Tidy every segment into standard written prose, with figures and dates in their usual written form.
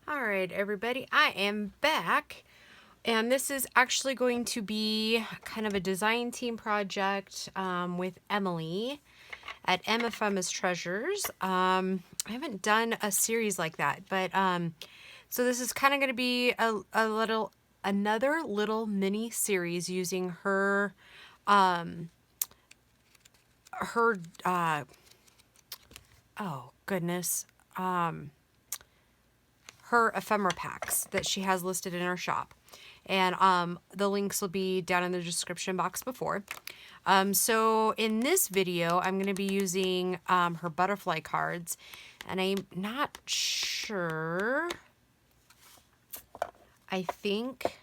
All right, everybody, I am back, and this is actually going to be kind of a design team project with Emily at Emmephemera's Treasures. I haven't done a series like that, but so this is kind of going to be another little mini series using her her oh goodness, her ephemera packs that she has listed in her shop. And the links will be down in the description box before. So in this video, I'm going to be using her butterfly cards. And I'm not sure. I think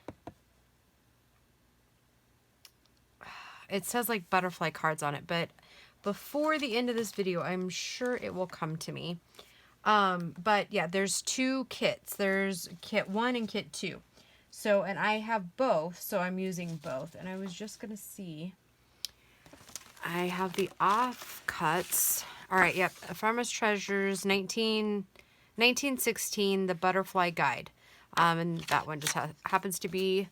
it says like butterfly cards on it. But before the end of this video, I'm sure it will come to me. But yeah, there's two kits. There's kit 1 and kit 2. So, and I have both, so I'm using both. And I was just going to see. I have the offcuts. All right, yep. Emmephemera's Treasures 1916, the Butterfly Guide. And that one just happens to be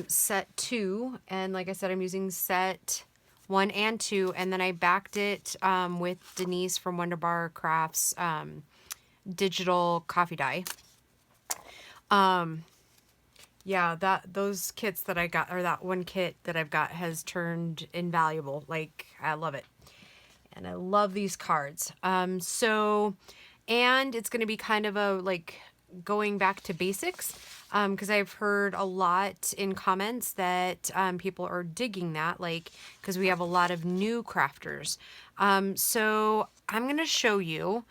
set 2. And like I said, I'm using set 1 and 2. And then I backed it with Denise from Wonderbar Crafts digital coffee dye. Yeah, those kits that I got, or that one kit that I've got, has turned invaluable. Like, I love it. And I love these cards. So, and it's going to be kind of a, like, going back to basics. Because I've heard a lot in comments that people are digging that, like, because we have a lot of new crafters. So I'm going to show you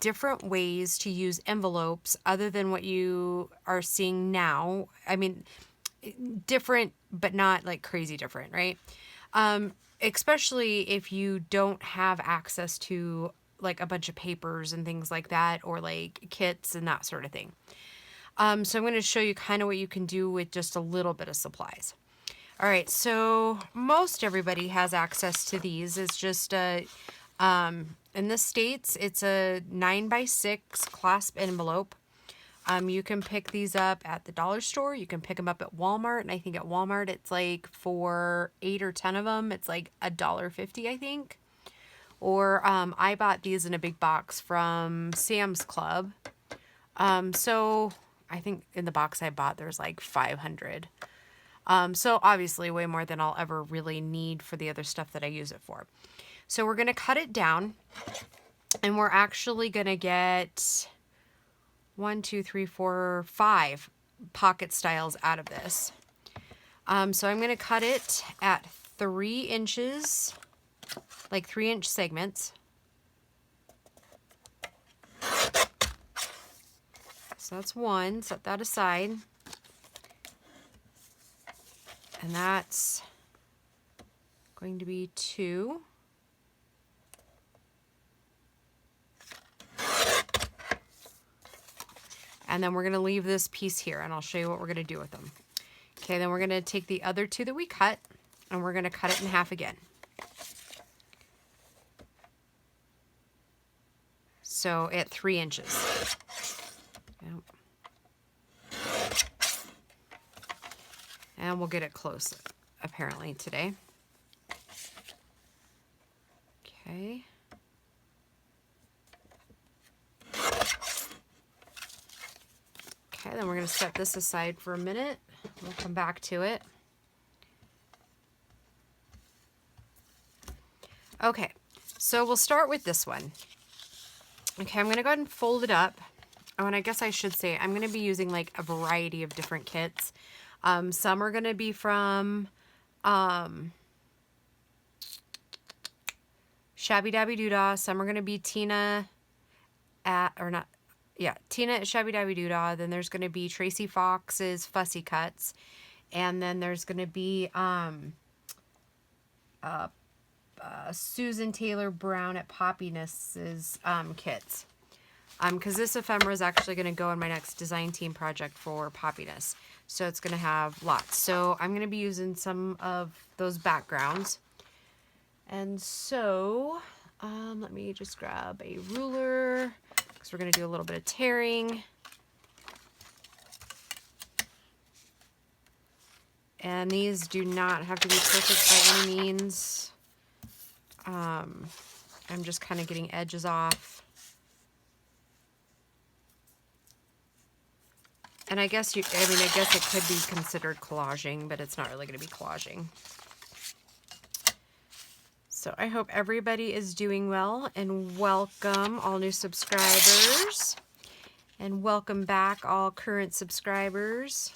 different ways to use envelopes other than what you are seeing now. I mean, different, but not like crazy different, right? Especially if you don't have access to like a bunch of papers and things like that, or like kits and that sort of thing. So I'm going to show you kind of what you can do with just a little bit of supplies. All right, so most everybody has access to these. It's just a in the States, it's a 9x6 clasp envelope. You can pick these up at the dollar store. You can pick them up at Walmart. And I think at Walmart, it's like for 8 or 10 of them, it's like $1.50, I think. Or I bought these in a big box from Sam's Club. So I think in the box I bought, there's like 500. So obviously way more than I'll ever really need for the other stuff that I use it for. So we're going to cut it down, and we're actually going to get 1, 2, 3, 4, 5 pocket styles out of this. So I'm going to cut it at 3 inches, like 3-inch segments. So that's 1, set that aside. And that's going to be 2. And then we're going to leave this piece here, and I'll show you what we're going to do with them. Okay, then we're going to take the other 2 that we cut, and we're going to cut it in half again. So at 3 inches. Yep. And we'll get it close, apparently, today. Okay. Okay, then we're going to set this aside for a minute. We'll come back to it. Okay, so we'll start with this one. Okay, I'm going to go ahead and fold it up. Oh, and I guess I should say I'm going to be using like a variety of different kits. Some are going to be from Shabby Dabby Doodah. Some are going to be Tina at Shabby Dabby Doodah. Then there's going to be Tracy Fox's Fussy Cuts. And then there's going to be Susan Taylor Brown at Poppiness's kits. Because this ephemera is actually going to go in my next design team project for Poppiness. So it's going to have lots. So I'm going to be using some of those backgrounds. And so let me just grab a ruler, because we're going to do a little bit of tearing. And these do not have to be perfect by any means. I'm just kind of getting edges off. And I guess I guess it could be considered collaging, but it's not really going to be collaging. So I hope everybody is doing well, and welcome all new subscribers. And welcome back all current subscribers,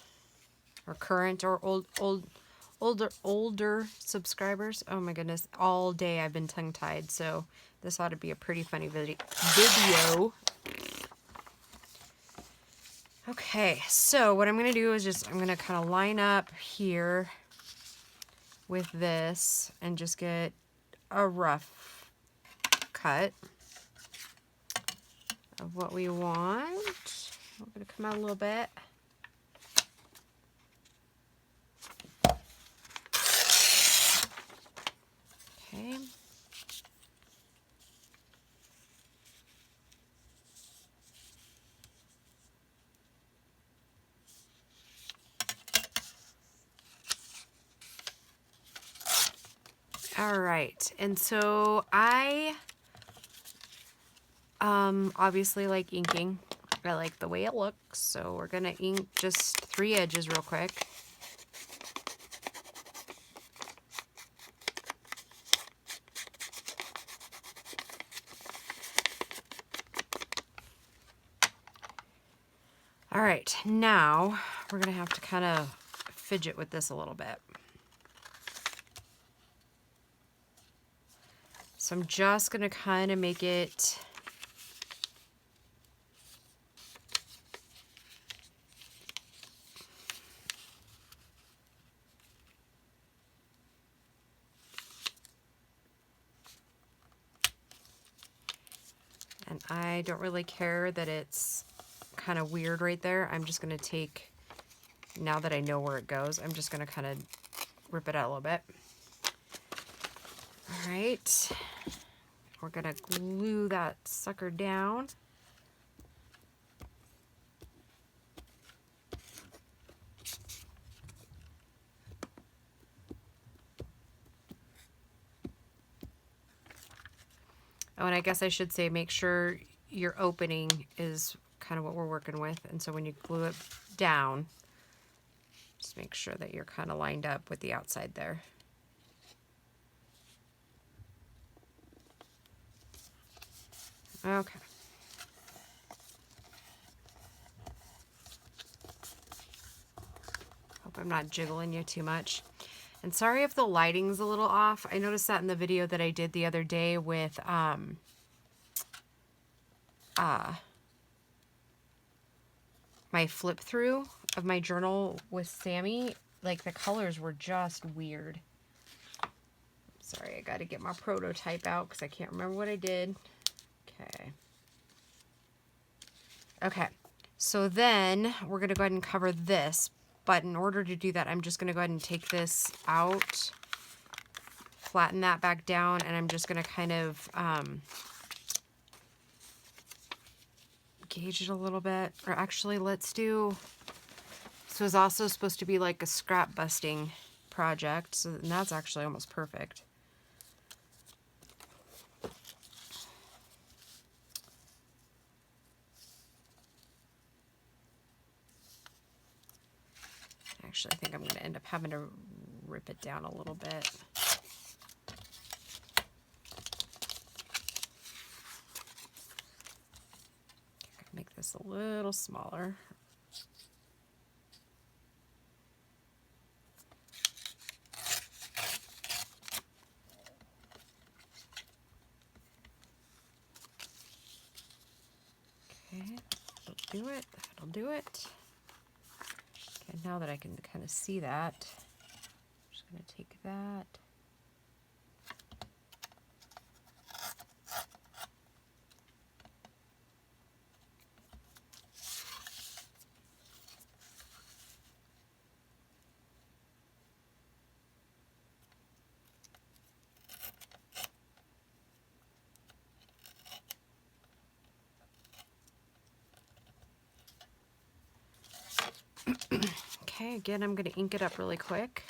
or current or older subscribers. Oh my goodness, all day I've been tongue-tied, so this ought to be a pretty funny video. Okay, so what I'm going to do is I'm going to kind of line up here with this and just get a rough cut of what we want. We're going to come out a little bit. Okay. All right, and so I obviously like inking. I like the way it looks, so we're gonna ink just 3 edges real quick. All right, now we're gonna have to kind of fidget with this a little bit. So I'm just going to kind of make it and I don't really care that it's kind of weird right there. I'm just going to take, now that I know where it goes, I'm just going to kind of rip it out a little bit. All right. We're going to glue that sucker down. Oh, and I guess I should say make sure your opening is kind of what we're working with. And so when you glue it down, just make sure that you're kind of lined up with the outside there. Okay. Hope I'm not jiggling you too much. And sorry if the lighting's a little off. I noticed that in the video that I did the other day with my flip through of my journal with Sammy. Like the colors were just weird. Sorry, I got to get my prototype out because I can't remember what I did. Okay. Okay, so then we're going to go ahead and cover this. But in order to do that, I'm just going to go ahead and take this out, flatten that back down, and I'm just going to kind of gauge it a little bit. Or actually, let's do, this was also supposed to be like a scrap busting project, so that's actually almost perfect. Actually, I think I'm going to end up having to rip it down a little bit. Make this a little smaller. Okay, that'll do it. That'll do it. Okay, now that I can kind of see that, I'm just going to take that. Okay, again, I'm going to ink it up really quick.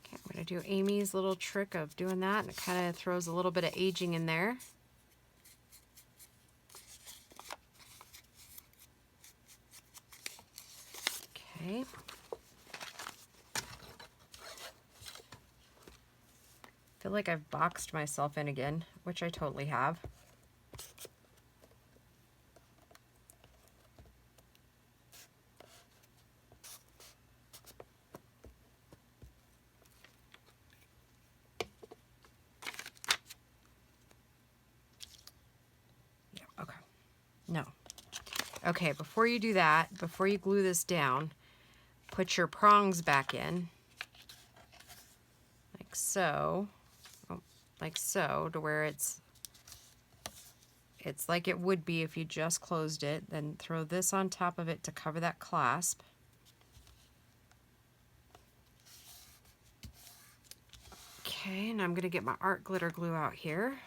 Okay, I'm going to do Amy's little trick of doing that, and it kind of throws a little bit of aging in there. Okay. I feel like I've boxed myself in again, which I totally have. Yeah, okay. No. Okay, before you do that, before you glue this down, put your prongs back in, like so. Oh, like so, to where it's like it would be if you just closed it. Then throw this on top of it to cover that clasp. Okay, and I'm going to get my art glitter glue out here.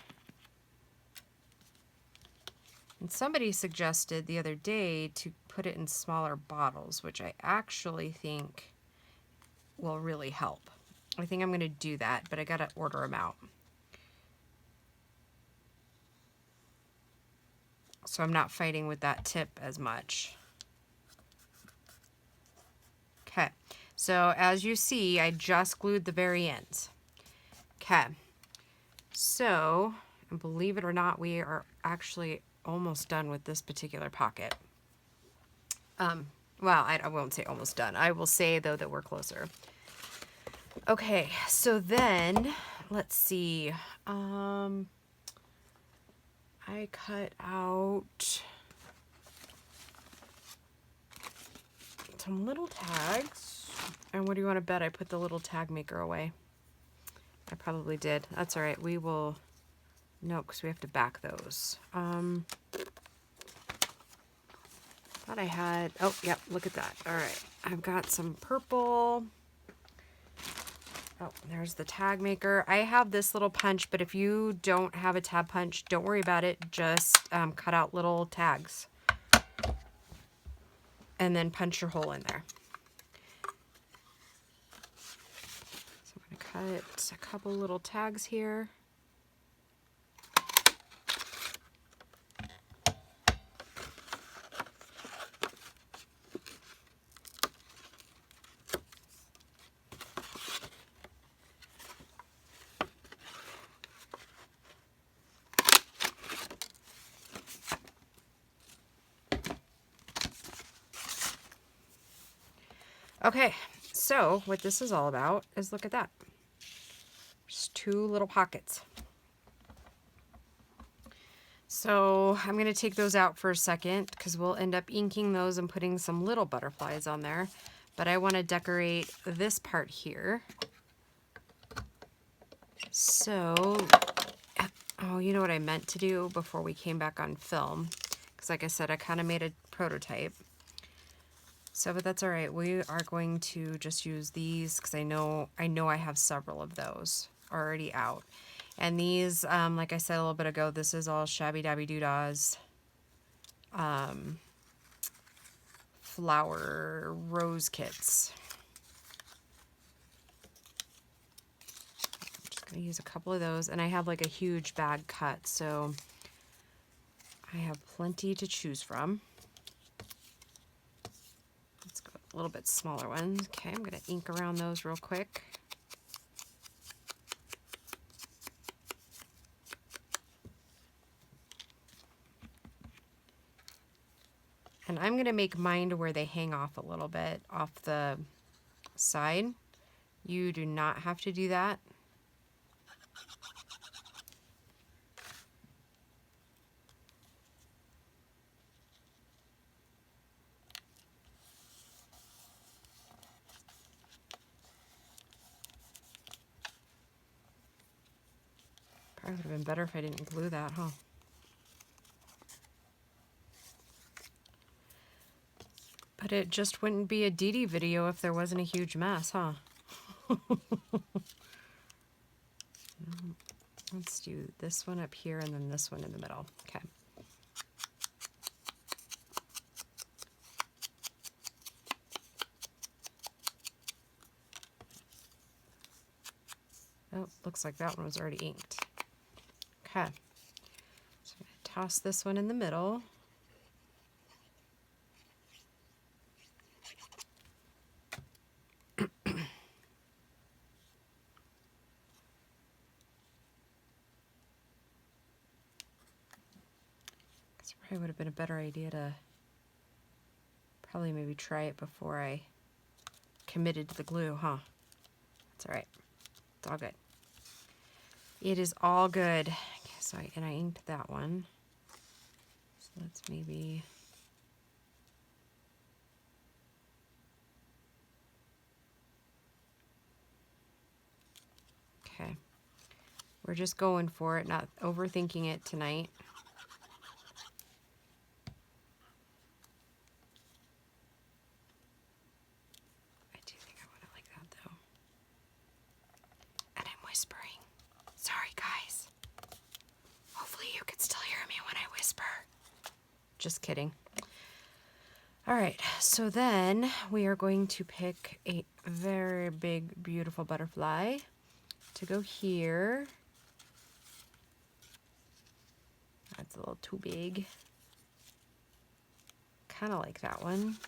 And somebody suggested the other day to put it in smaller bottles, which I actually think will really help. I think I'm going to do that, but I got to order them out. So I'm not fighting with that tip as much. Okay, so as you see, I just glued the very ends. Okay, so, and believe it or not, we are actually almost done with this particular pocket. Well, I won't say almost done. I will say, though, that we're closer. Okay, so then, let's see. I cut out some little tags. And what do you want to bet I put the little tag maker away? I probably did. That's all right. We will... No, because we have to back those. Thought I had... Oh, yep, look at that. All right. I've got some purple. Oh, there's the tag maker. I have this little punch, but if you don't have a tab punch, don't worry about it. Just cut out little tags. And then punch your hole in there. So I'm going to cut a couple little tags here. Okay, so what this is all about is, look at that. Just two little pockets. So I'm going to take those out for a second because we'll end up inking those and putting some little butterflies on there. But I want to decorate this part here. So, oh, you know what I meant to do before we came back on film? Because like I said, I kind of made a prototype. So, but that's all right. We are going to just use these because I know I have several of those already out. And these, like I said a little bit ago, this is all Shabby Dabby Doodah's flower rose kits. I'm just going to use a couple of those. And I have like a huge bag cut, so I have plenty to choose from. Let's go with a little bit smaller ones. Okay, I'm going to ink around those real quick. And I'm going to make mine to where they hang off a little bit off the side. You do not have to do that. Probably would have been better if I didn't glue that, huh? But But it just wouldn't be a Dee video if there wasn't a huge mess, huh? Let's do this one up here and then this one in the middle. Okay. Oh, looks like that one was already inked. Okay. So I'm going to toss this one in the middle. Probably would have been a better idea to probably maybe try it before I committed to the glue, huh? That's all right. It's all good. It is all good. Okay, so I inked that one. So let's maybe... Okay. We're just going for it, not overthinking it tonight. Whispering. Sorry, guys. Hopefully you can still hear me when I whisper. Just kidding. All right, so then we are going to pick a very big, beautiful butterfly to go here. That's a little too big. Kind of like that one.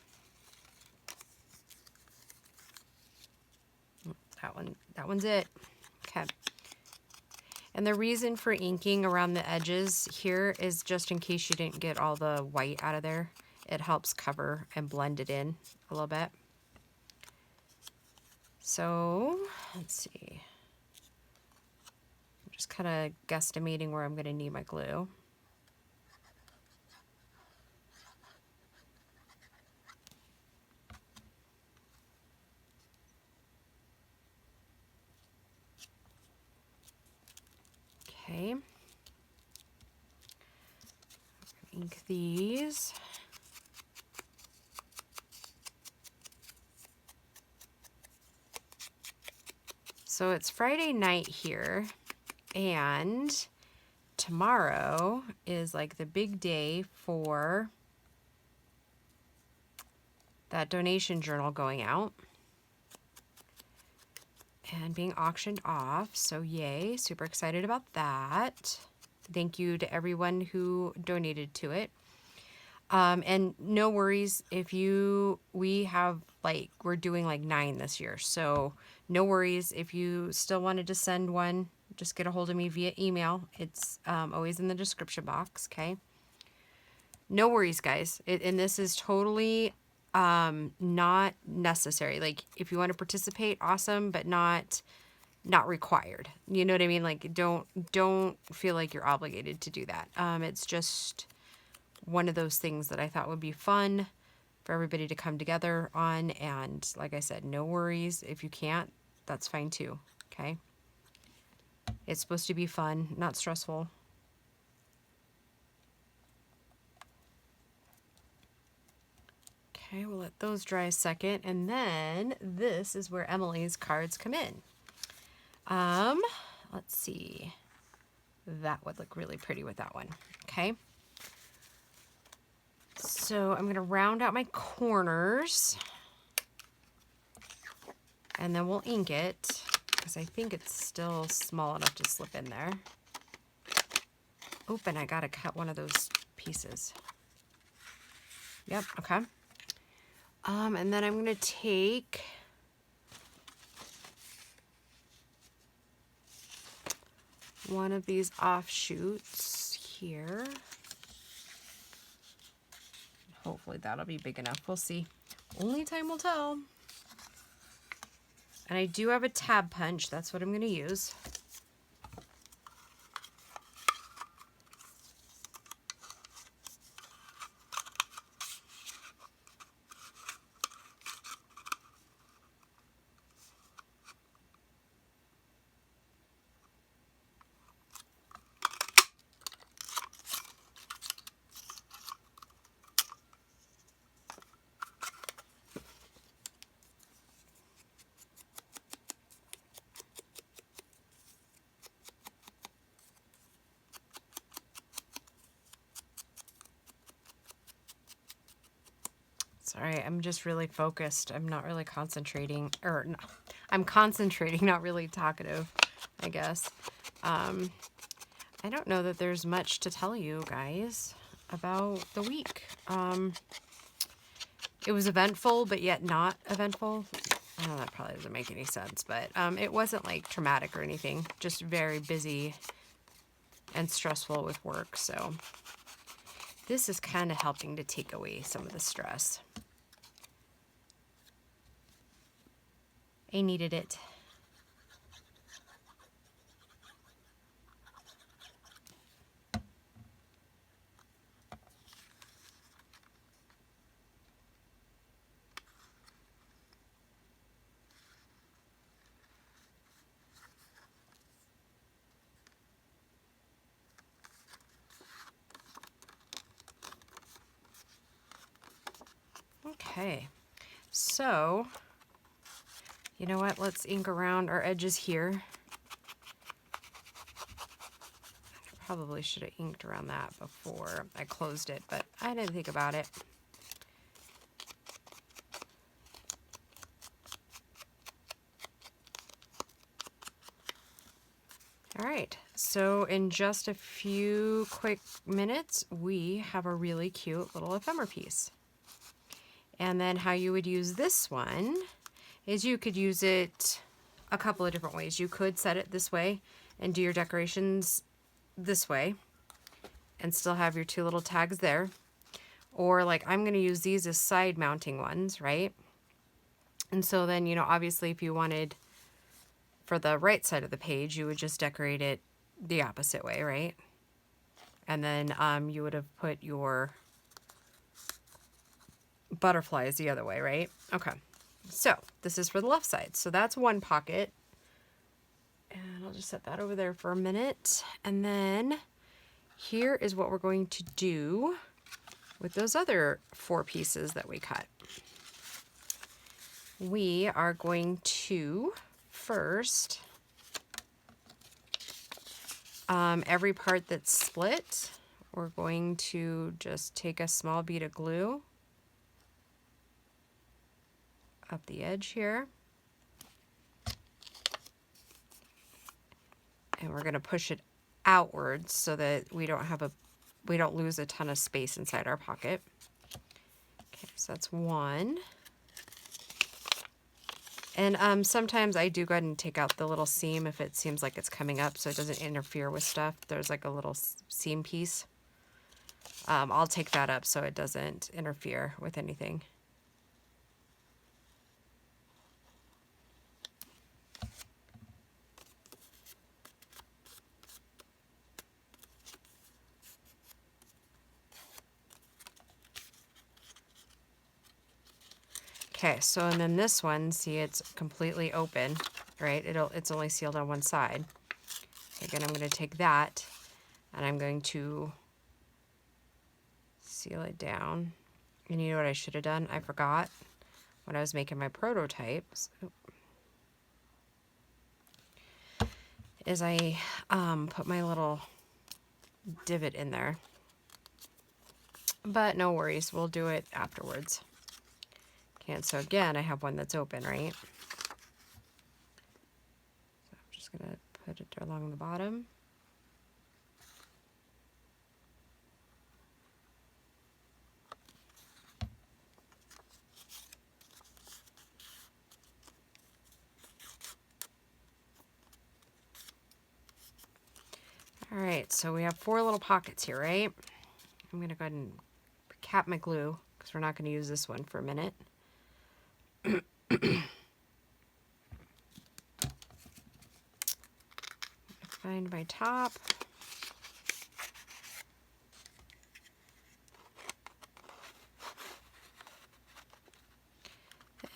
That one's it. Okay. And the reason for inking around the edges here is just in case you didn't get all the white out of there. It helps cover and blend it in a little bit. So, let's see. I'm just kind of guesstimating where I'm going to need my glue. Okay. Ink these. So it's Friday night here, and tomorrow is like the big day for that donation journal going out and being auctioned off. So yay, super excited about that. Thank you to everyone who donated to it. And no worries if we're doing like 9 this year. So no worries if you still wanted to send one, just get a hold of me via email. It's always in the description box. Okay. No worries, guys. And this is totally not necessary. Like if you want to participate, awesome, but not required. You know what I mean? Like don't feel like you're obligated to do that. It's just one of those things that I thought would be fun for everybody to come together on. And like I said, no worries. If you can't, that's fine too. Okay. It's supposed to be fun, not stressful. Okay, we'll let those dry a second. And then this is where Emily's cards come in. Let's see. That would look really pretty with that one. Okay. So I'm going to round out my corners and then we'll ink it because I think it's still small enough to slip in there. Oop, and I got to cut one of those pieces. Yep, okay. And then I'm going to take one of these offshoots here. Hopefully that'll be big enough. We'll see. Only time will tell. And I do have a tab punch. That's what I'm going to use. Sorry, I'm just really focused. I'm not really concentrating, or no, I'm concentrating, not really talkative, I guess. I don't know that there's much to tell you guys about the week. It was eventful, but yet not eventful. I know that probably doesn't make any sense, but it wasn't like traumatic or anything, just very busy and stressful with work. So this is kind of helping to take away some of the stress. I needed it. Okay, so you know what? Let's ink around our edges here. Probably should have inked around that before I closed it, but I didn't think about it. All right, so in just a few quick minutes, we have a really cute little ephemera piece. And then how you would use this one is you could use it a couple of different ways. You could set it this way and do your decorations this way and still have your two little tags there. Or like I'm going to use these as side mounting ones, right? And so then, you know, obviously if you wanted for the right side of the page, you would just decorate it the opposite way, right? And then you would have put your butterflies the other way, right? Okay, so this is for the left side. So that's one pocket. And I'll just set that over there for a minute. And then here is what we're going to do with those other 4 pieces that we cut. We are going to first, every part that's split, we're going to just take a small bead of glue up the edge here. And we're going to push it outwards so that we don't lose a ton of space inside our pocket. Okay, so that's one. And sometimes I do go ahead and take out the little seam if it seems like it's coming up so it doesn't interfere with stuff. There's like a little seam piece. I'll take that up so it doesn't interfere with anything. Okay, so and then this one, see, it's completely open, right? It's only sealed on one side. Again, I'm going to take that and I'm going to seal it down. And you know what I should have done? I forgot when I was making my prototypes. Is I put my little divot in there. But no worries, we'll do it afterwards. Okay, and so again, I have one that's open, right? So I'm just going to put it along the bottom. All right, so we have 4 little pockets here, right? I'm going to go ahead and cap my glue because we're not going to use this one for a minute. Find my top.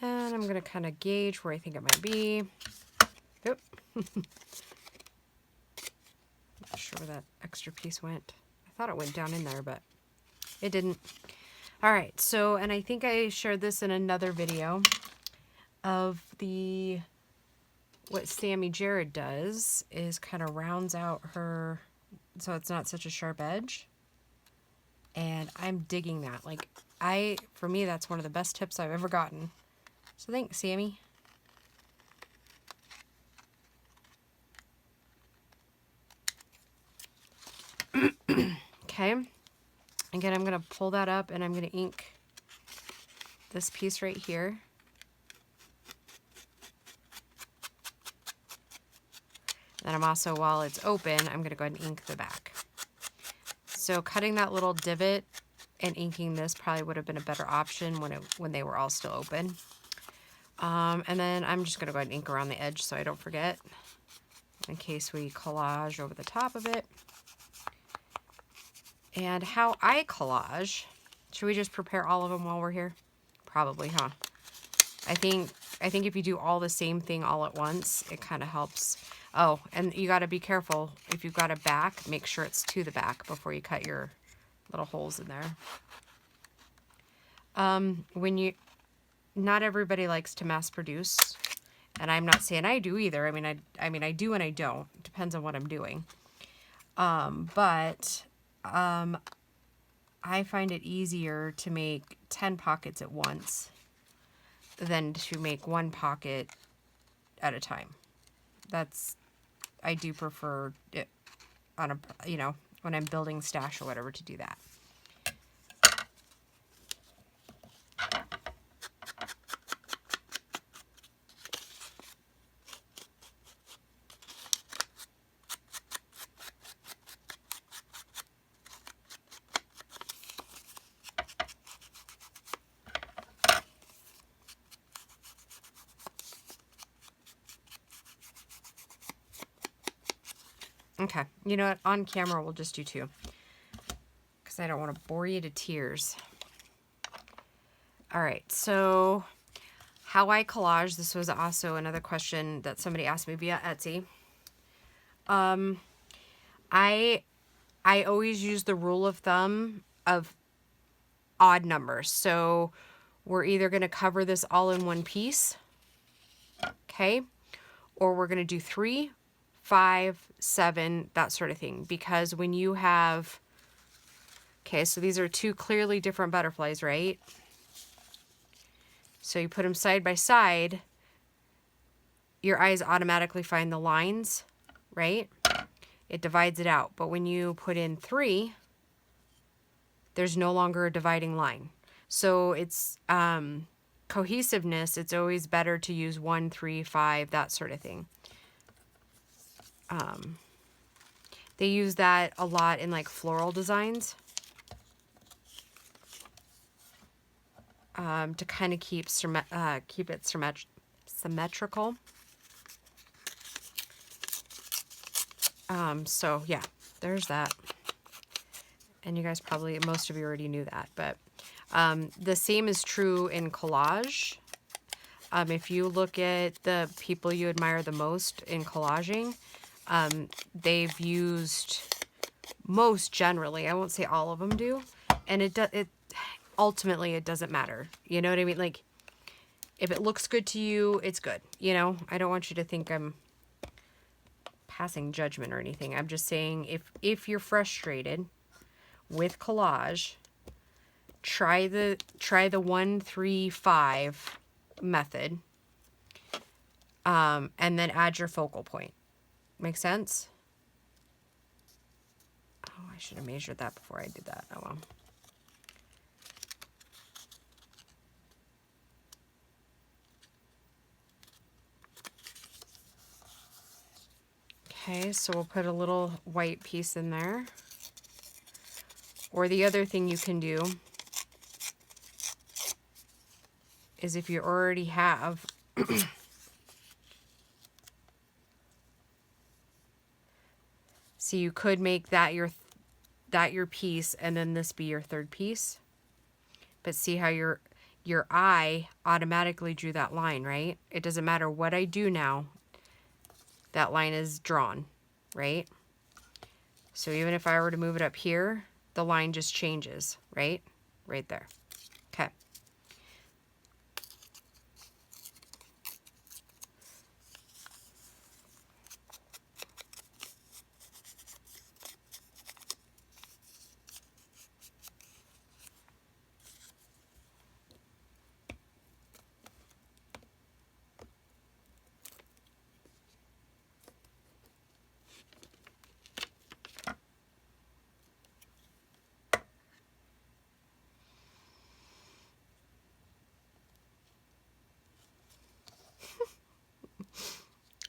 And I'm going to kind of gauge where I think it might be. Oop. Not sure where that extra piece went. I thought it went down in there, but it didn't. All right, so, and I think I shared this in another video of what Sammy Jared does is kind of rounds out her, so it's not such a sharp edge. And I'm digging that. Like, For me, that's one of the best tips I've ever gotten. So thanks, Sammy. Okay. Again, I'm going to pull that up and I'm going to ink this piece right here. And I'm also, while it's open, I'm going to go ahead and ink the back. So cutting that little divot and inking this probably would have been a better option when they were all still open. And then I'm just going to go ahead and ink around the edge so I don't forget, in case we collage over the top of it. And how I collage, should we just prepare all of them while we're here? Probably, huh? I think if you do all the same thing all at once, it kind of helps. Oh, and you got to be careful. If you've got a back, make sure it's to the back before you cut your little holes in there. Not everybody likes to mass produce, and I'm not saying I do either. I mean, I do and I don't. It depends on what I'm doing. But I find it easier to make 10 pockets at once than to make one pocket at a time. I do prefer it on a, when I'm building stash or whatever, to do that. Okay, you know what? On camera, we'll just do 2. Because I don't want to bore you to tears. All right, so how I collage. This was also another question that somebody asked me via Etsy. I always use the rule of thumb of odd numbers. So we're either going to cover this all in one piece, okay? Or we're going to do 3, 5, 7, that sort of thing. Because when you have, okay, so these are 2 clearly different butterflies, right? So you put them side by side, your eyes automatically find the lines, right? It divides it out. But when you put in 3, there's no longer a dividing line. So it's cohesiveness. It's always better to use 1, 3, 5, that sort of thing. They use that a lot in like floral designs. To kind of keep it symmetrical. So yeah, there's that. And you guys probably, most of you already knew that, but the same is true in collage. If you look at the people you admire the most in collaging, they've used, most generally, I won't say all of them do, and ultimately it doesn't matter. You know what I mean? Like, if it looks good to you, it's good. You know, I don't want you to think I'm passing judgment or anything. I'm just saying, if you're frustrated with collage, try the 1, 3, 5 method, and then add your focal point. Make sense? Oh, I should have measured that before I did that. Oh well. Okay, so we'll put a little white piece in there. Or the other thing you can do is, if you already have so you could make that your piece, and then this be your third piece. But see how your eye automatically drew that line, right? It doesn't matter what I do now. That line is drawn, right? So even if I were to move it up here, the line just changes, right? Right there. Okay.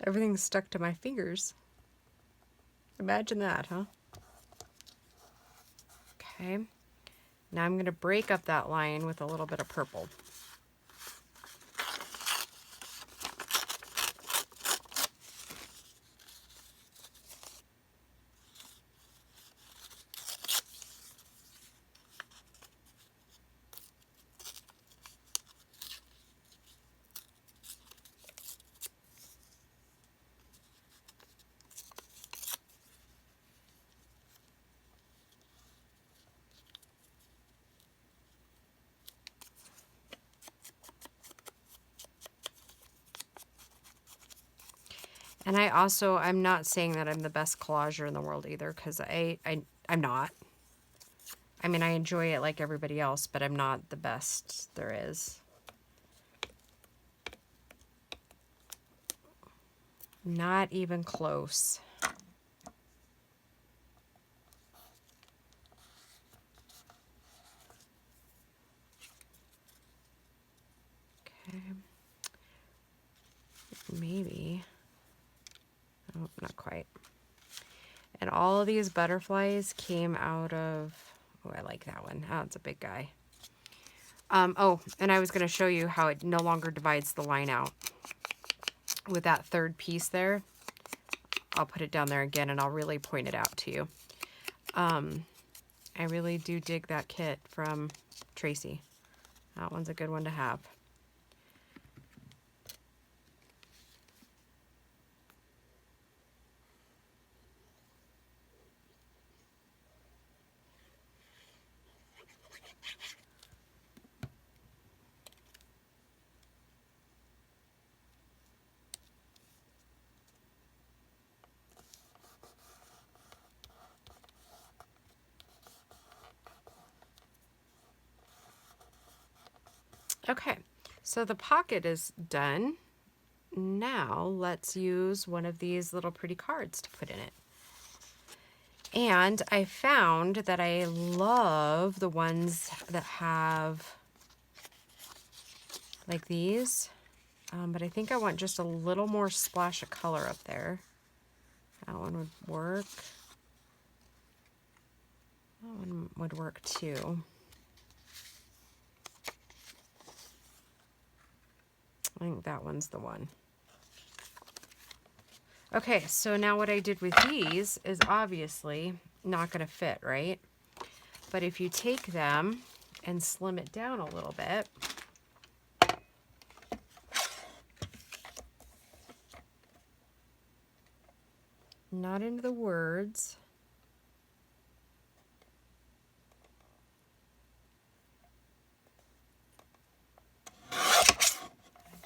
Everything's stuck to my fingers. Imagine that, huh? Okay. Now I'm going to break up that line with a little bit of purple. And I'm not saying that I'm the best collager in the world either, because I'm not. I mean, I enjoy it like everybody else, but I'm not the best there is. Not even close. Okay. Maybe. Oh, not quite. And all of these butterflies came out of, oh, I like that one. Oh, it's a big guy. Oh, and I was going to show you how it no longer divides the line out. With that third piece there, I'll put it down there again and I'll really point it out to you. I really do dig that kit from Tracy. That one's a good one to have. Okay, so the pocket is done. Now let's use one of these little pretty cards to put in it. And I found that I love the ones that have like these, but I think I want just a little more splash of color up there. That one would work. That one would work too. I think that one's the one. Okay, so now what I did with these is obviously not going to fit, right? But if you take them and slim it down a little bit, not into the words,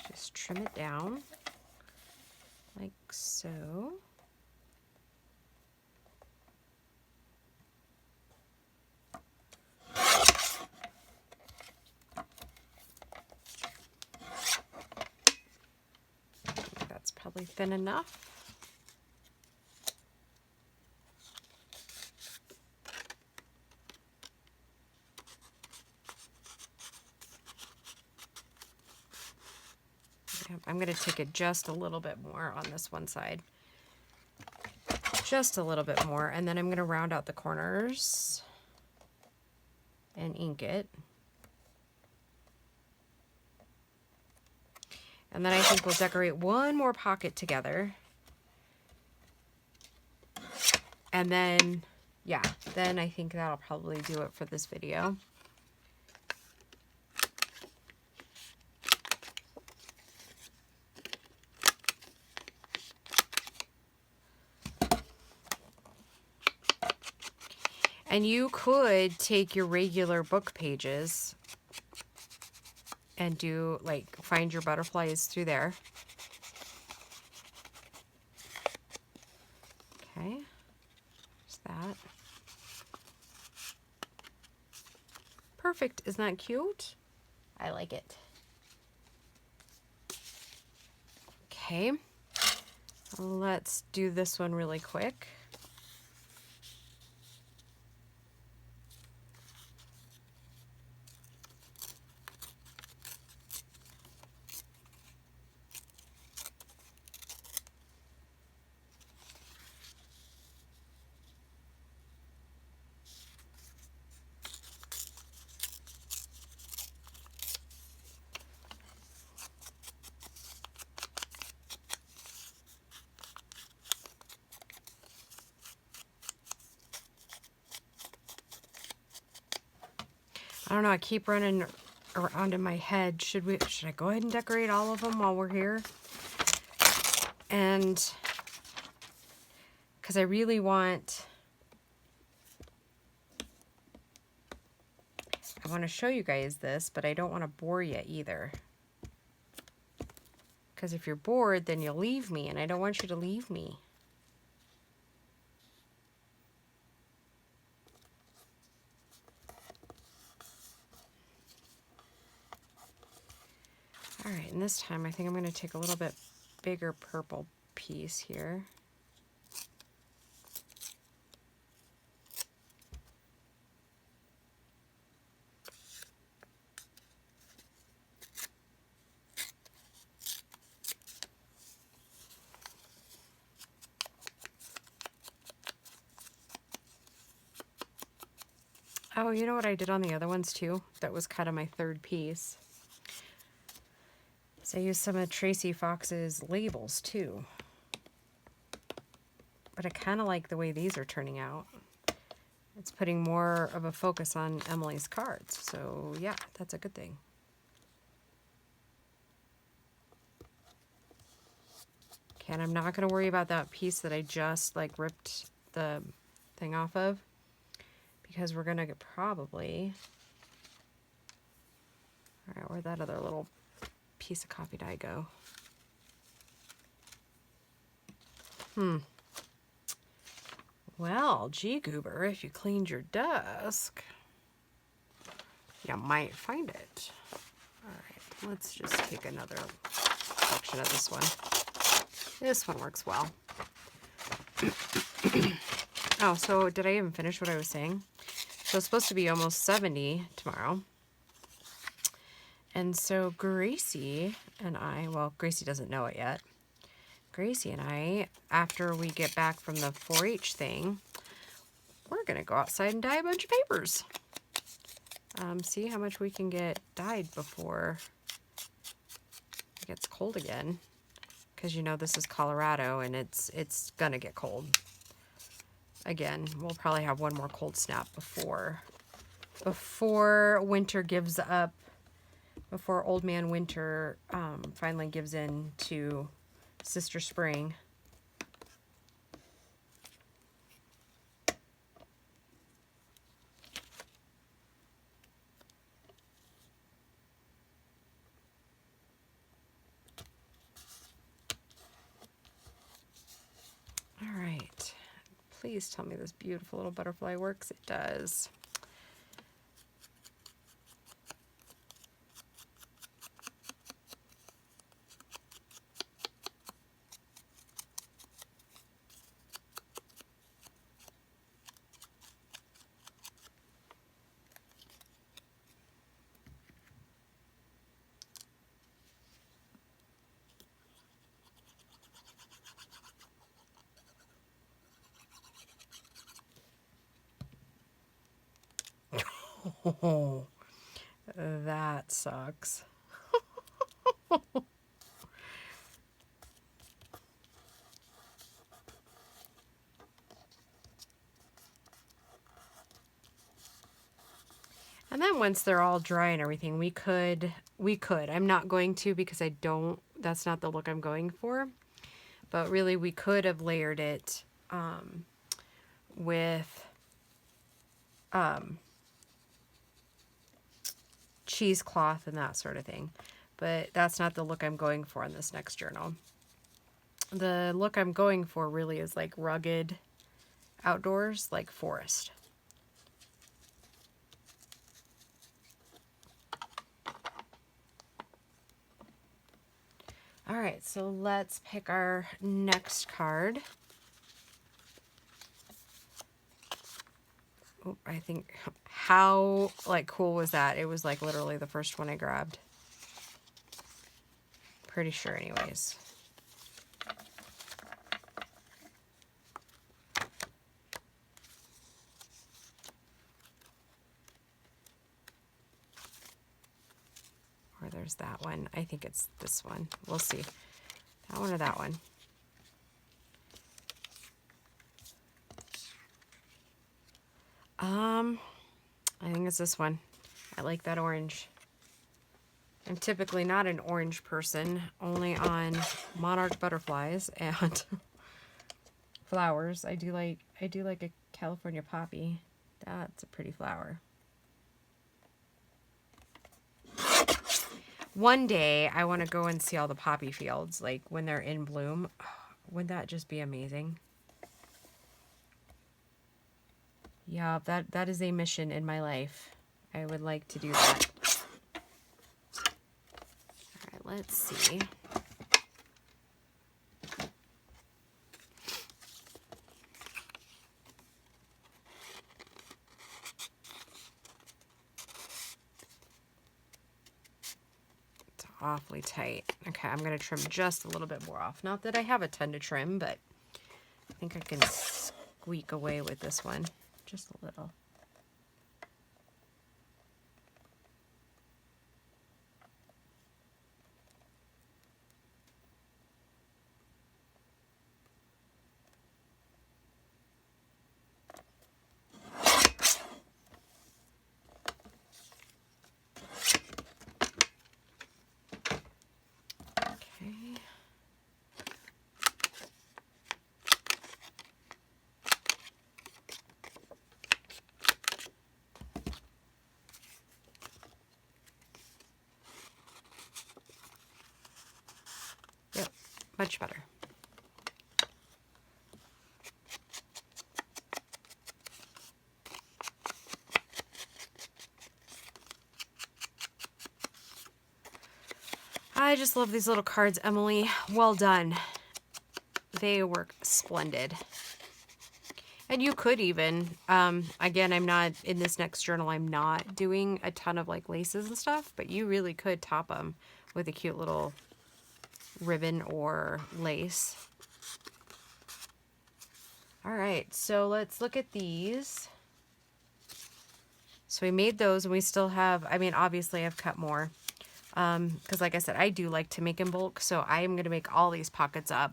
just trim it down like so. That's probably thin enough. I'm going to take it just a little bit more on this one side. Just a little bit more. And then I'm going to round out the corners and ink it. And then I think we'll decorate one more pocket together. And then, yeah, then I think that'll probably do it for this video. And you could take your regular book pages and do, like, find your butterflies through there. Okay, there's that. Perfect, isn't that cute? I like it. Okay, let's do this one really quick. I don't know, I keep running around in my head. Should I go ahead and decorate all of them while we're here? And because I really want, I want to show you guys this, but I don't want to bore you either. Because if you're bored, then you'll leave me, and I don't want you to leave me. All right, and this time I think I'm going to take a little bit bigger purple piece here. Oh, you know what I did on the other ones too? That was kind of my third piece. So I used some of Tracy Fox's labels too. But I kind of like the way these are turning out. It's putting more of a focus on Emily's cards. So yeah, that's a good thing. Okay, and I'm not going to worry about that piece that I just like ripped the thing off of. Because we're going to probably... Alright, where'd that other little piece of copy dye go? Well, gee goober, if you cleaned your desk, you might find it. Alright, let's just take another section of this one. This one works well. Oh, so did I even finish what I was saying? So it's supposed to be almost 70 tomorrow. And so Gracie and I, well, Gracie doesn't know it yet. Gracie and I, after we get back from the 4-H thing, we're going to go outside and dye a bunch of papers. See how much we can get dyed before it gets cold again. Because you know this is Colorado and it's going to get cold. Again, we'll probably have one more cold snap before winter gives up, before Old Man Winter finally gives in to Sister Spring. All right. Please tell me this beautiful little butterfly works. It does. Oh, that sucks. And then once they're all dry and everything, we could, I'm not going to because that's not the look I'm going for. But really we could have layered it with cheesecloth and that sort of thing. But that's not the look I'm going for in this next journal. The look I'm going for really is like rugged outdoors, like forest. All right, so let's pick our next card. Oh, I think, how like cool was that? It was like literally the first one I grabbed. Pretty sure anyways. Or there's that one. I think it's this one. We'll see. That one or that one. I think it's this one. I like that orange. I'm typically not an orange person, only on monarch butterflies and flowers. I do like a California poppy. That's a pretty flower. One day I want to go and see all the poppy fields, like when they're in bloom. Oh, wouldn't that just be amazing? Yeah, that is a mission in my life. I would like to do that. All right, let's see. It's awfully tight. Okay, I'm going to trim just a little bit more off. Not that I have a ton to trim, but I think I can squeak away with this one. Just a little. Yep, much better. I just love these little cards, Emily. Well done. They work splendid. And you could even, again, I'm not, in this next journal, I'm not doing a ton of like laces and stuff, but you really could top them with a cute little ribbon or lace. All right, so let's look at these. So we made those and we still have, I mean, obviously I've cut more. Because like I said, I do like to make in bulk, so I am going to make all these pockets up.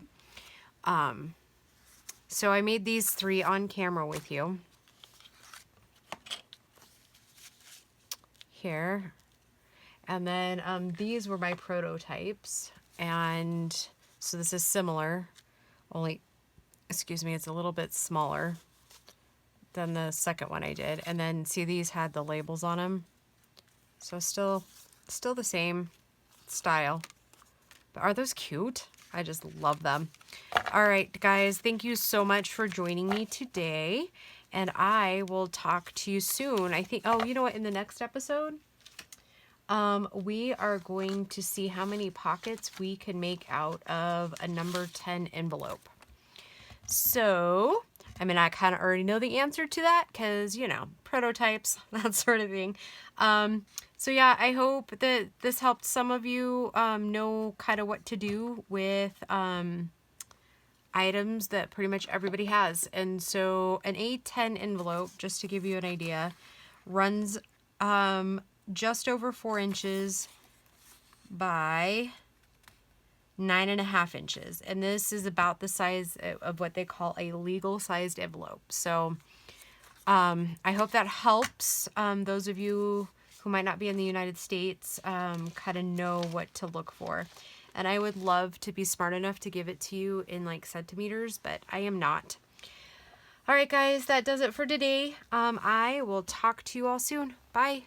So I made these 3 on camera with you. Here. And then these were my prototypes. And so this is similar, only, excuse me, it's a little bit smaller than the second one I did. And then see, these had the labels on them. So still the same style. But are those cute? I just love them. All right, guys, thank you so much for joining me today. And I will talk to you soon. I think, oh, you know what? In the next episode, we are going to see how many pockets we can make out of a number 10 envelope. So, I mean, I kind of already know the answer to that because, you know, prototypes, that sort of thing. So yeah, I hope that this helped some of you know kind of what to do with items that pretty much everybody has. And so an A10 envelope, just to give you an idea, runs just over 4 inches by 9.5 inches. And this is about the size of what they call a legal sized envelope. So I hope that helps those of you who might not be in the United States kind of know what to look for. And I would love to be smart enough to give it to you in like centimeters, but I am not. All right, guys, that does it for today. I will talk to you all soon. Bye.